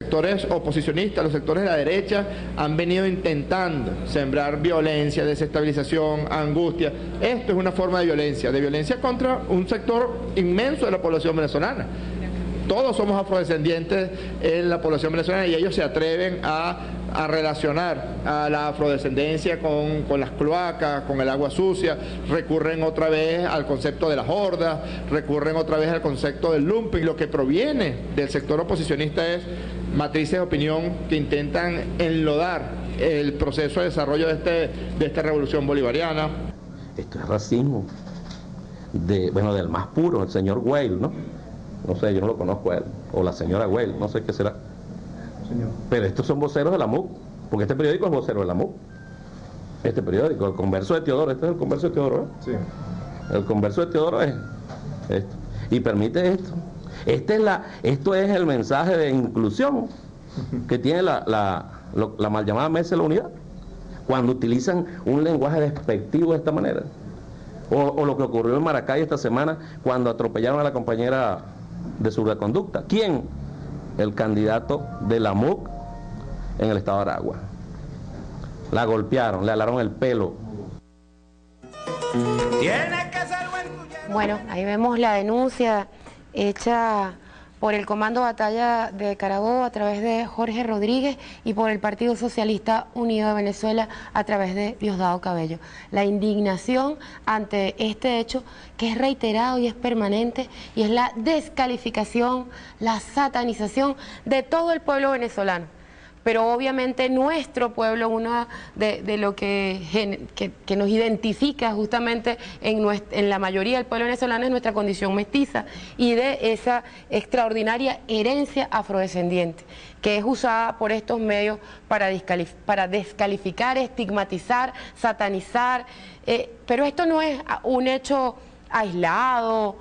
Sectores oposicionistas, los sectores de la derecha han venido intentando sembrar violencia, desestabilización, angustia. Esto es una forma de violencia contra un sector inmenso de la población venezolana. Todos somos afrodescendientes en la población venezolana y ellos se atreven a relacionar a la afrodescendencia con las cloacas, con el agua sucia, recurren otra vez al concepto de las hordas, recurren otra vez al concepto del lumping. Lo que proviene del sector oposicionista es matrices de opinión que intentan enlodar el proceso de desarrollo de esta revolución bolivariana. Esto es racismo, del más puro, el señor Weil, ¿no? No sé, yo no lo conozco a él, o la señora Weil, no sé qué será. Señor. Pero estos son voceros de la MUC, porque este periódico es vocero de la MUC. Este periódico, el Converso de Teodoro, este es el Converso de Teodoro, ¿eh? Sí. El Converso de Teodoro es esto. Y permite esto. Esto es el mensaje de inclusión que tiene la mal llamada Mesa de la Unidad, cuando utilizan un lenguaje despectivo de esta manera. O lo que ocurrió en Maracay esta semana, cuando atropellaron a la compañera de su reconducta. ¿Quién? El candidato de la MUC en el estado de Aragua. La golpearon, le alaron el pelo. Bueno, ahí vemos la denuncia hecha por el Comando Batalla de Carabobo a través de Jorge Rodríguez y por el Partido Socialista Unido de Venezuela a través de Diosdado Cabello. La indignación ante este hecho que es reiterado y es permanente y es la descalificación, la satanización de todo el pueblo venezolano. Pero obviamente nuestro pueblo, uno de lo que nos identifica justamente en la mayoría del pueblo venezolano es nuestra condición mestiza y de esa extraordinaria herencia afrodescendiente que es usada por estos medios para descalificar, estigmatizar, satanizar, pero esto no es un hecho aislado,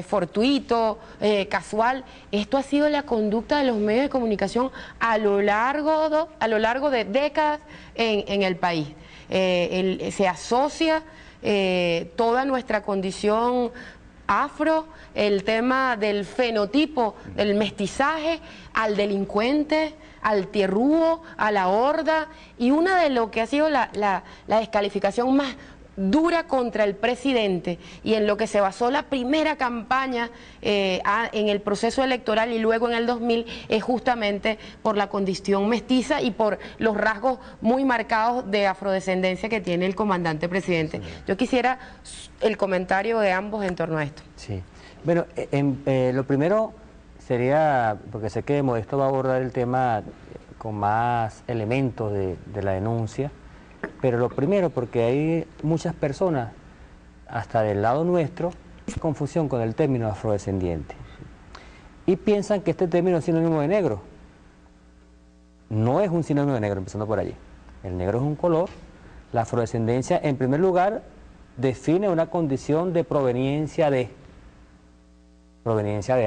fortuito, casual. Esto ha sido la conducta de los medios de comunicación a lo largo de décadas en el país. Se asocia toda nuestra condición afro, el tema del fenotipo, del mestizaje, al delincuente, al tierrúo, a la horda, y una de lo que ha sido la descalificación más dura contra el presidente y en lo que se basó la primera campaña en el proceso electoral y luego en el 2000 es justamente por la condición mestiza y por los rasgos muy marcados de afrodescendencia que tiene el comandante presidente. Sí. Yo quisiera el comentario de ambos en torno a esto. Sí, bueno, lo primero sería, porque sé que Modesto va a abordar el tema con más elementos de la denuncia, pero lo primero, porque hay muchas personas, hasta del lado nuestro, confusión con el término afrodescendiente. Y piensan que este término es sinónimo de negro. No es un sinónimo de negro, empezando por allí. El negro es un color. La afrodescendencia, en primer lugar, define una condición de proveniencia de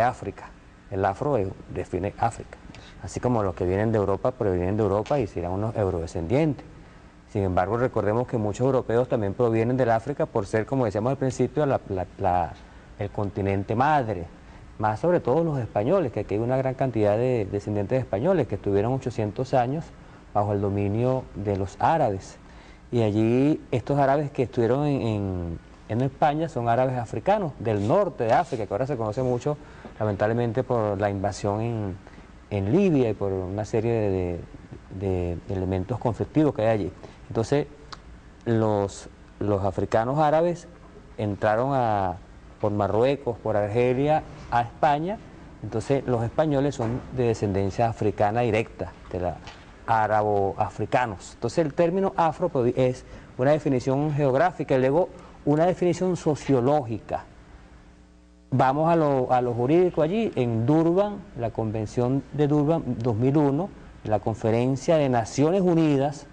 África. El afro define África. Así como los que vienen de Europa provienen de Europa y serán unos eurodescendientes. Sin embargo, recordemos que muchos europeos también provienen del África por ser, como decíamos al principio, el continente madre. Más sobre todo los españoles, que aquí hay una gran cantidad de descendientes españoles que estuvieron 800 años bajo el dominio de los árabes. Y allí estos árabes que estuvieron en España son árabes africanos del norte de África, que ahora se conoce mucho, lamentablemente, por la invasión en Libia y por una serie de elementos conflictivos que hay allí. Entonces, los africanos árabes entraron por Marruecos, por Argelia, a España. Entonces, los españoles son de descendencia africana directa, de la árabo-africanos. Entonces, el término afro es una definición geográfica y luego una definición sociológica. Vamos a lo jurídico allí, en Durban, la Convención de Durban 2001, la Conferencia de Naciones Unidas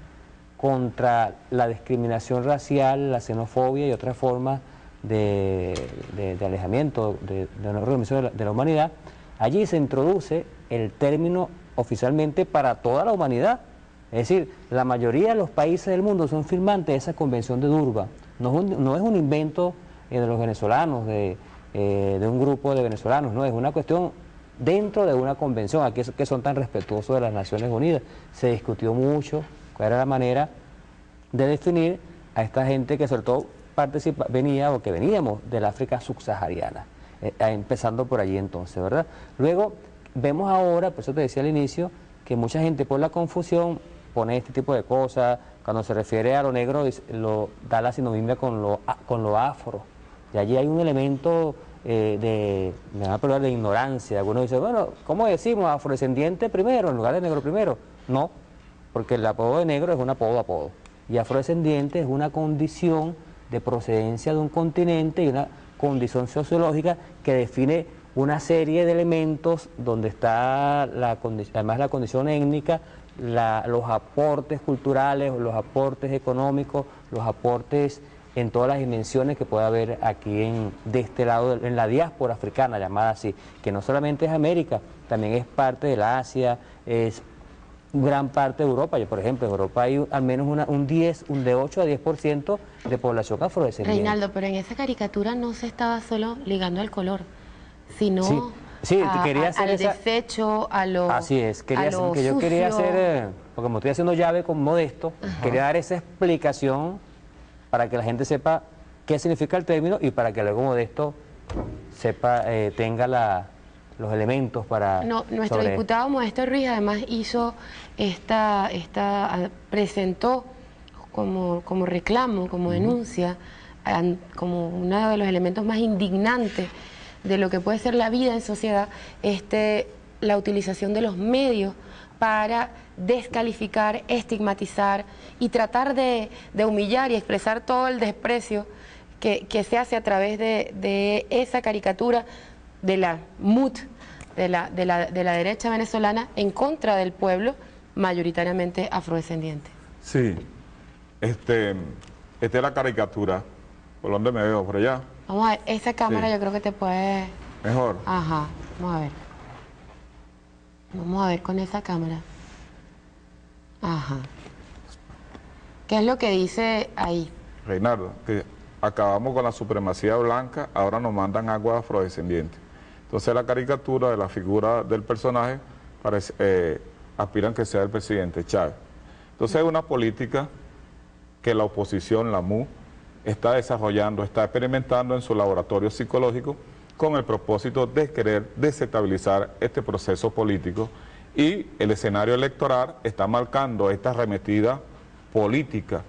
contra la discriminación racial, la xenofobia y otras formas de alejamiento de una organización de la humanidad. Allí se introduce el término oficialmente para toda la humanidad. Es decir, la mayoría de los países del mundo son firmantes de esa Convención de Durban. No es un invento de los venezolanos, de un grupo de venezolanos, no, es una cuestión dentro de una convención, aquí que son tan respetuosos de las Naciones Unidas. Se discutió mucho cuál era la manera de definir a esta gente que sobre todo veníamos del África subsahariana, empezando por allí entonces, ¿verdad? Luego vemos ahora, por eso te decía al inicio, que mucha gente por la confusión pone este tipo de cosas, cuando se refiere a lo negro da la sinonimia con lo afro, y allí hay un elemento me van a perdonar, de ignorancia. Algunos dicen, bueno, ¿cómo decimos afrodescendiente primero en lugar de negro primero? No, porque el apodo de negro es un apodo, y afrodescendiente es una condición de procedencia de un continente y una condición sociológica que define una serie de elementos donde está además la condición étnica, los aportes culturales, los aportes económicos, los aportes en todas las dimensiones que puede haber aquí de este lado, en la diáspora africana, llamada así, que no solamente es América, también es parte de la Asia, es gran parte de Europa. Por ejemplo, en Europa hay al menos de 8 a 10% de población afrodescendiente. Reinaldo, pero en esa caricatura no se estaba solo ligando al color, sino al desecho, a lo Así es, yo quería hacer, porque como estoy haciendo llave con Modesto, quería dar esa explicación para que la gente sepa qué significa el término y para que luego Modesto sepa, tenga los elementos para... Nuestro diputado Modesto Ruiz además hizo presentó como reclamo, como denuncia, como uno de los elementos más indignantes de lo que puede ser la vida en sociedad, la utilización de los medios para descalificar, estigmatizar y tratar de humillar y expresar todo el desprecio que se hace a través de esa caricatura de la MUT, de la derecha venezolana en contra del pueblo mayoritariamente afrodescendiente. Sí, esta es la caricatura. ¿Por dónde me veo? ¿Por allá? Vamos a ver, esa cámara yo creo que te puede... Mejor. Ajá, vamos a ver. Vamos a ver con esa cámara. Ajá. ¿Qué es lo que dice ahí? Reinaldo, que acabamos con la supremacía blanca, ahora nos mandan agua afrodescendiente. Entonces la caricatura de la figura del personaje aspiran que sea el presidente Chávez. Entonces es una política que la oposición, la MU, está desarrollando, está experimentando en su laboratorio psicológico con el propósito de querer desestabilizar este proceso político, y el escenario electoral está marcando esta arremetida política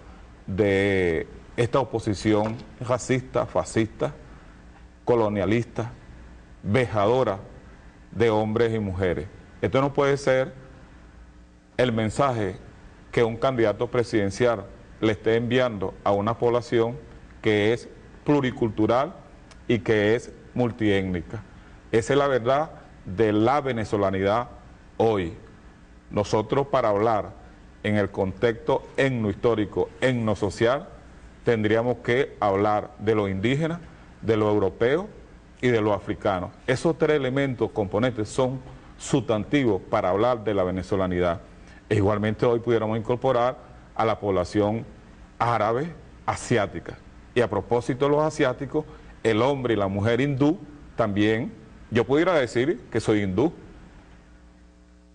de esta oposición racista, fascista, colonialista, vejadora de hombres y mujeres. Esto no puede ser el mensaje que un candidato presidencial le esté enviando a una población que es pluricultural y que es multiétnica. Esa es la verdad de la venezolanidad hoy. Nosotros, para hablar en el contexto etnohistórico, etnosocial, tendríamos que hablar de lo indígena, de lo europeo y de lo africano. Esos tres elementos, componentes, son sustantivos para hablar de la venezolanidad. E igualmente hoy pudiéramos incorporar a la población árabe, asiática. Y a propósito de los asiáticos, el hombre y la mujer hindú también, yo pudiera decir que soy hindú,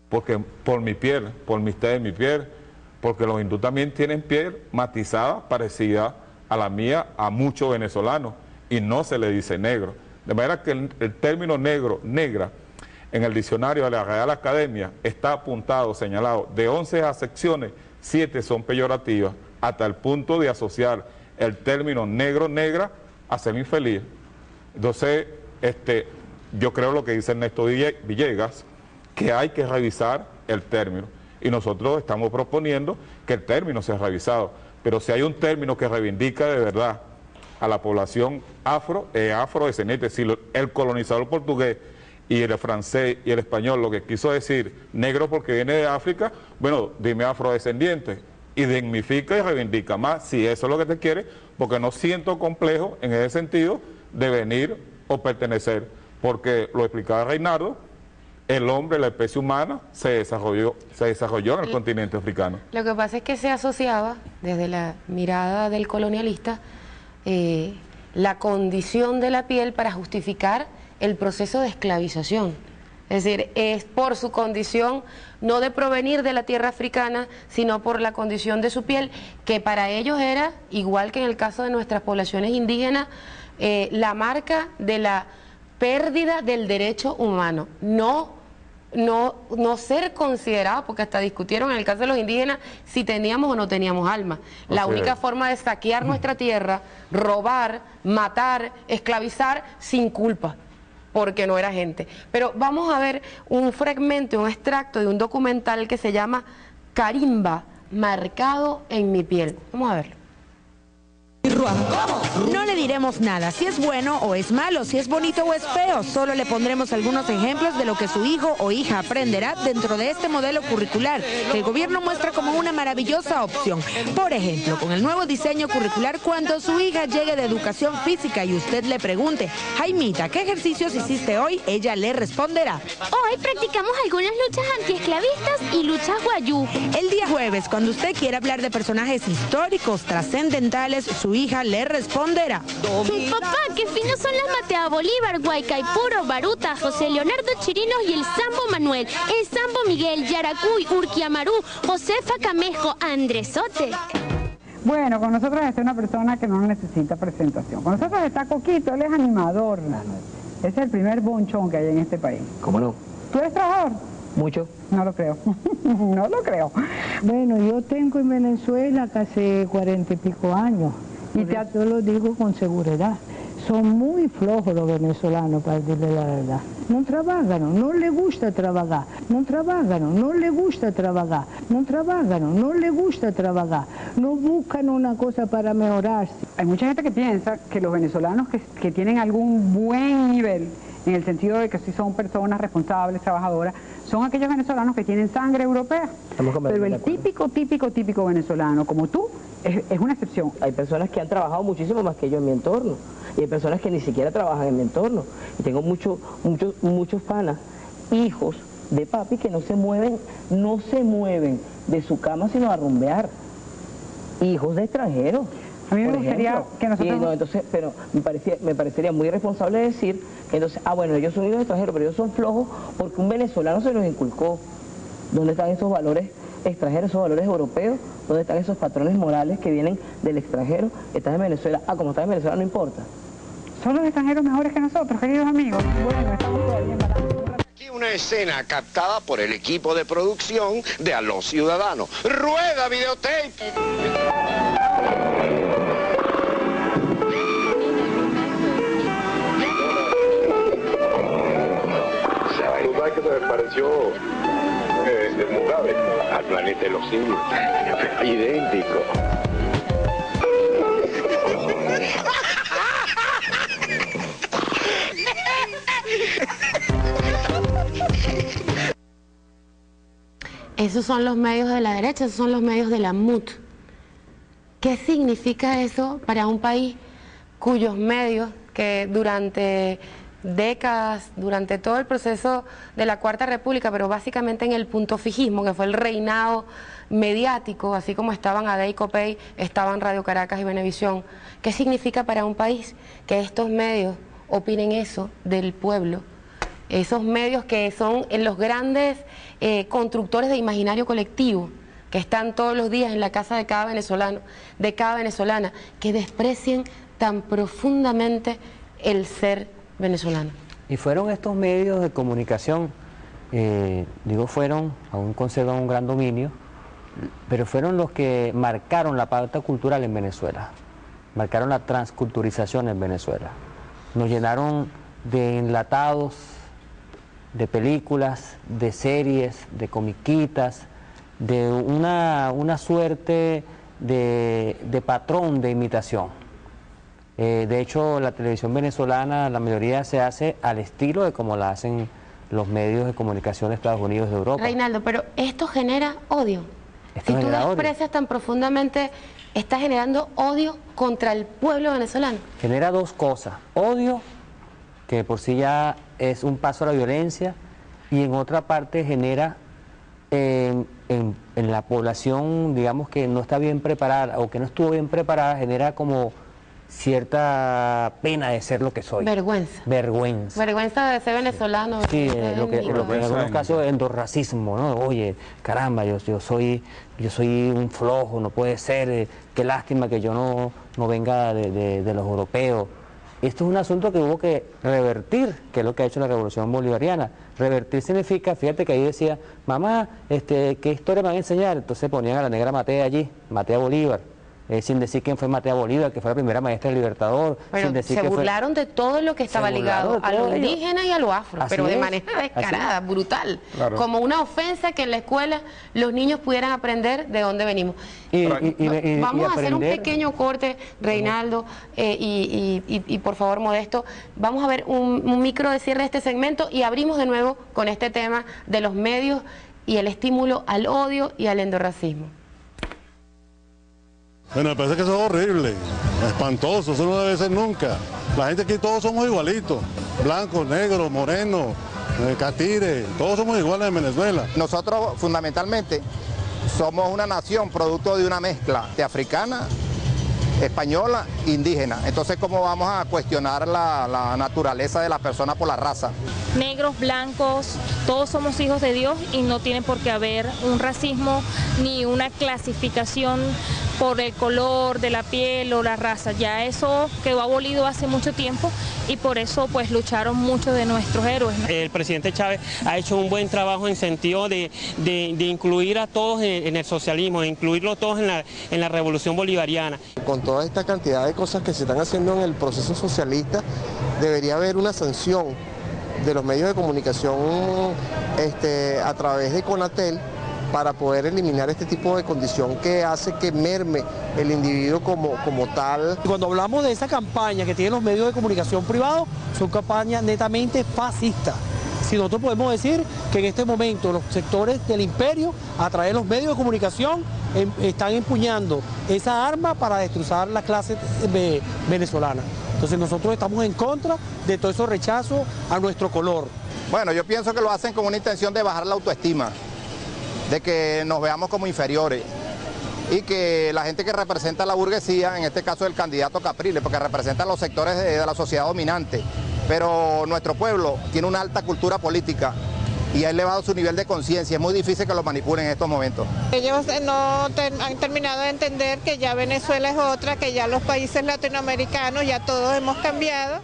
porque por mi piel, por mi tez de mi piel, porque los hindúes también tienen piel matizada, parecida a la mía, a muchos venezolanos, y no se le dice negro. De manera que el término negro, negra, en el diccionario de la Real Academia está apuntado, señalado, de 11 acepciones, 7 son peyorativas, hasta el punto de asociar el término negro, negra, a ser infeliz. Entonces, yo creo lo que dice Ernesto Villegas, que hay que revisar el término. Y nosotros estamos proponiendo que el término sea revisado. Pero si hay un término que reivindica de verdad a la población afrodescendiente, si el colonizador portugués y el francés y el español lo que quiso decir negro porque viene de África, bueno, dime afrodescendiente, y dignifica y reivindica más, si eso es lo que te quiere, porque no siento complejo en ese sentido de venir o pertenecer, porque lo explicaba Reinaldo, el hombre, la especie humana, se desarrolló en el continente africano. Lo que pasa es que se asociaba, desde la mirada del colonialista, la condición de la piel para justificar el proceso de esclavización. Es decir, es por su condición no de provenir de la tierra africana, sino por la condición de su piel, que para ellos era, igual que en el caso de nuestras poblaciones indígenas, la marca de la pérdida del derecho humano, no ser considerado, porque hasta discutieron en el caso de los indígenas si teníamos o no teníamos alma. La única forma de saquear nuestra tierra, robar, matar, esclavizar, sin culpa, porque no era gente. Pero vamos a ver un fragmento, un extracto de un documental que se llama Carimba, marcado en mi piel. Vamos a verlo. No le diremos nada, si es bueno o es malo, si es bonito o es feo, solo le pondremos algunos ejemplos de lo que su hijo o hija aprenderá dentro de este modelo curricular, que el gobierno muestra como una maravillosa opción. Por ejemplo, con el nuevo diseño curricular, cuando su hija llegue de educación física y usted le pregunte, Jaimita, ¿qué ejercicios hiciste hoy?, ella le responderá: hoy practicamos algunas luchas antiesclavistas y luchas guayú. El día jueves, cuando usted quiera hablar de personajes históricos trascendentales, su hija le responderá: papá, qué finos son las Matea Bolívar, Guaycaipuro, Baruta, José Leonardo Chirinos y el Sambo Manuel, el Sambo Miguel, Yaracuy, Urquiamarú, Josefa Camejo, Andresote. Bueno, con nosotros está una persona que no necesita presentación. Con nosotros está Coquito, él es animador. Ese es el primer bonchón que hay en este país. ¿Cómo no? ¿Tú eres trabajador? Mucho. No lo creo, no lo creo. Bueno, yo tengo en Venezuela casi 40 y pico años. Y yo lo digo con seguridad, son muy flojos los venezolanos, para decirle la verdad. No trabajan, no les gusta trabajar, no trabajan, no les gusta trabajar, no trabajan, no les gusta trabajar, no buscan una cosa para mejorarse. Hay mucha gente que piensa que los venezolanos que tienen algún buen nivel, en el sentido de que sí son personas responsables, trabajadoras, son aquellos venezolanos que tienen sangre europea. Pero el típico venezolano, como tú, es una excepción. Hay personas que han trabajado muchísimo más que yo en mi entorno, y hay personas que ni siquiera trabajan en mi entorno. Y tengo muchos panas, hijos de papi, que no se mueven de su cama sino a rumbear. Hijos de extranjeros. A mí me gustaría que nosotros... No, entonces, pero me parecería muy irresponsable decir, entonces, bueno, ellos son hijos de extranjeros, pero ellos son flojos porque un venezolano se los inculcó. ¿Dónde están esos valores extranjeros, esos valores europeos? ¿Dónde están esos patrones morales que vienen del extranjero? Estás en Venezuela, como estás en Venezuela no importa. ¿Son los extranjeros mejores que nosotros, queridos amigos? Bueno, estamos todavía en balance. Aquí una escena captada por el equipo de producción de A los Ciudadanos. ¡Rueda videotape! Que se me pareció Mugabe al planeta de los simios, idéntico. Esos son los medios de la derecha, esos son los medios de la MUT. ¿Qué significa eso para un país cuyos medios, que durante décadas, durante todo el proceso de la Cuarta República, pero básicamente en el punto fijismo, que fue el reinado mediático, así como estaban AD y COPEI, estaban Radio Caracas y Venevisión? ¿Qué significa para un país que estos medios opinen eso del pueblo? Esos medios que son los grandes constructores de imaginario colectivo, que están todos los días en la casa de cada venezolano, de cada venezolana, que desprecien tan profundamente el ser venezolano. Y fueron estos medios de comunicación, aún conservan un gran dominio, pero fueron los que marcaron la pauta cultural en Venezuela, marcaron la transculturización en Venezuela. Nos llenaron de enlatados, de películas, de series, de comiquitas, de una suerte de patrón de imitación. De hecho, la televisión venezolana, la mayoría se hace al estilo de como la hacen los medios de comunicación de Estados Unidos, de Europa. Reinaldo, pero esto genera odio. Si tú desprecias tan profundamente, estás generando odio contra el pueblo venezolano. Genera dos cosas: odio, que por sí ya es un paso a la violencia, y en otra parte genera en la población, digamos, que no está bien preparada o que no estuvo bien preparada, genera como cierta pena de ser lo que soy. Vergüenza. Vergüenza. Vergüenza de ser venezolano. Sí, lo que en algunos casos es endorracismo, ¿no? Oye, caramba, yo soy un flojo, no puede ser, qué lástima que yo no venga de los europeos. Esto es un asunto que hubo que revertir, que es lo que ha hecho la Revolución Bolivariana. Revertir significa, fíjate que ahí decía, mamá, ¿qué historia me van a enseñar? Entonces ponían a la negra Matea allí, Matea Bolívar. Sin decir quién fue Matea Bolívar, que fue la primera maestra del Libertador. Pero sin decir se burlaron de todo lo que estaba ligado a lo indígena y a lo afro, pero de manera descarada, brutal. Claro. Como una ofensa que en la escuela los niños pudieran aprender de dónde venimos. Vamos a hacer un pequeño corte, Reinaldo, y por favor, Modesto, vamos a ver un micro de cierre de este segmento y abrimos de nuevo con este tema de los medios y el estímulo al odio y al endorracismo. Bueno, me parece que eso es horrible, espantoso, eso no debe ser nunca. La gente aquí todos somos igualitos, blancos, negros, morenos, catires, todos somos iguales en Venezuela. Nosotros fundamentalmente somos una nación producto de una mezcla de africana, española, indígena. Entonces, ¿cómo vamos a cuestionar la naturaleza de las personas por la raza? Negros, blancos, todos somos hijos de Dios y no tiene por qué haber un racismo ni una clasificación por el color de la piel o la raza. Ya eso quedó abolido hace mucho tiempo y por eso pues lucharon muchos de nuestros héroes, ¿no? El presidente Chávez ha hecho un buen trabajo en sentido de incluir a todos en el socialismo, de incluirlos todos en la revolución bolivariana. Con toda esta cantidad de cosas que se están haciendo en el proceso socialista, debería haber una sanción de los medios de comunicación a través de Conatel para poder eliminar este tipo de condición que hace que merme el individuo como tal. Cuando hablamos de esa campaña que tienen los medios de comunicación privados, son campañas netamente fascistas. Si nosotros podemos decir que en este momento los sectores del imperio, a través de los medios de comunicación, están empuñando esa arma para destrozar la clase venezolana. Entonces nosotros estamos en contra de todo ese rechazo a nuestro color. Bueno, yo pienso que lo hacen con una intención de bajar la autoestima, de que nos veamos como inferiores y que la gente que representa a la burguesía, en este caso el candidato Capriles, porque representa a los sectores de la sociedad dominante, pero nuestro pueblo tiene una alta cultura política y ha elevado su nivel de conciencia, es muy difícil que lo manipulen en estos momentos. Ellos no han terminado de entender que ya Venezuela es otra, que ya los países latinoamericanos ya todos hemos cambiado.